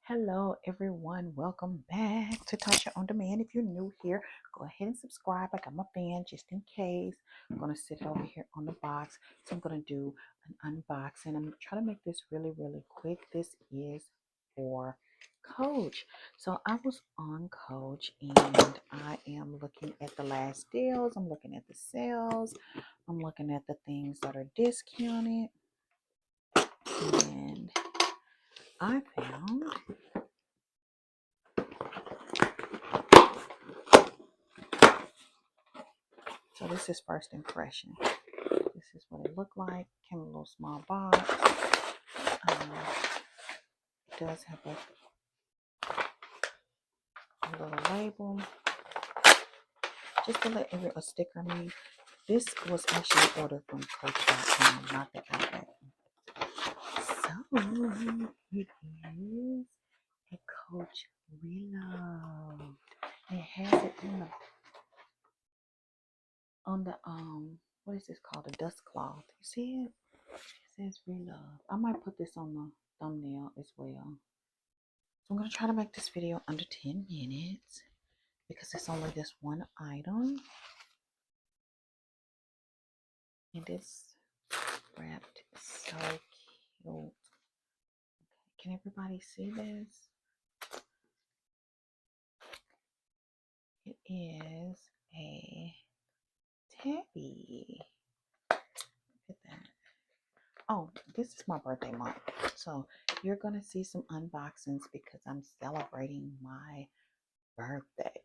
Hello, everyone. Welcome back to Tasha on Demand. If you're new here, go ahead and subscribe. I got my fan just in case. I'm going to sit over here on the box. So I'm going to do an unboxing. I'm trying to make this really, really quick. This is for Coach. So I was on Coach and I am looking at the last deals. I'm looking at the sales. I'm looking at the things that are discounted. And I found so this is first impression. This is what it looked like. Came in a little small box. It does have a little label. Just to let a sticker me. This was actually ordered from Coach.com, not the outlet. So it is a Coach Reload. It has it on the what is this called? The dust cloth. You see it? It says Reload. I might put this on the thumbnail as well. So I'm going to try to make this video under 10 minutes because it's only this one item. And it's wrapped so cute. Can everybody see this? It is a Tabby. Look at that. Oh, this is my birthday month. So you're going to see some unboxings because I'm celebrating my birthday.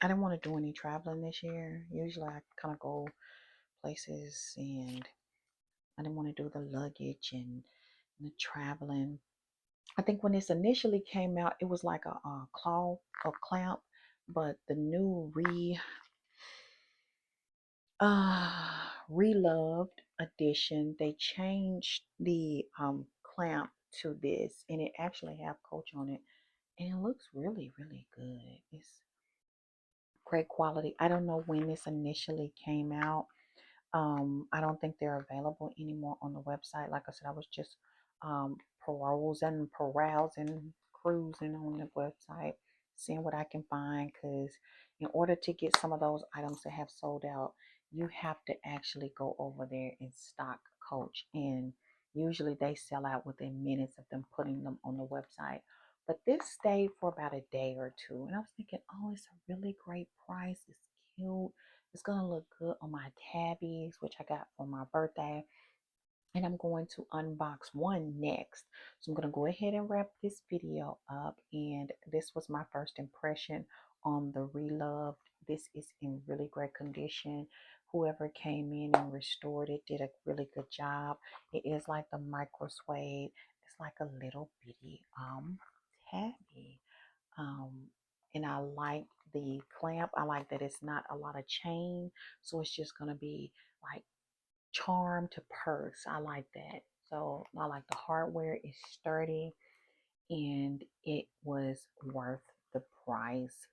I didn't want to do any traveling this year. Usually I kind of go places and I didn't want to do the luggage and the traveling. I think when this initially came out, it was like a clamp, but the new reloved edition, they changed the clamp to this, and it actually have Coach on it, and it looks really, really good. It's great quality. I don't know when this initially came out. I don't think they're available anymore on the website. Like I said, I was just perusing, cruising on the website, seeing what I can find. Because in order to get some of those items that have sold out, you have to actually go over there and stock Coach. And usually they sell out within minutes of them putting them on the website. But this stayed for about a day or two. And I was thinking, oh, it's a really great price. It's cute. It's going to look good on my tabbies, which I got for my birthday. And I'm going to unbox one next. So I'm going to go ahead and wrap this video up. And this was my first impression on the Reloved. This is in really great condition. Whoever came in and restored it did a really good job. It is like the micro suede. It's like a little bitty tabby. Um, and I like the clamp. I like that it's not a lot of chain, so it's just gonna be like charm to purse. I like that. So I like the hardware is sturdy and it was worth the price.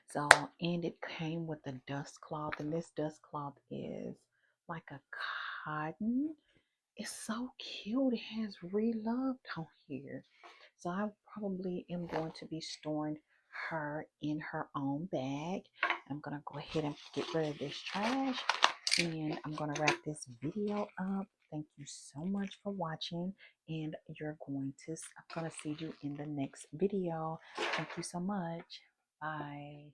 So, and it came with a dust cloth, and this dust cloth is like a cotton. It's so cute. It has Reloved on here. So I probably am going to be storing her in her own bag. I'm going to go ahead and get rid of this trash. And I'm going to wrap this video up. Thank you so much for watching. And I'm going to see you in the next video. Thank you so much. Bye.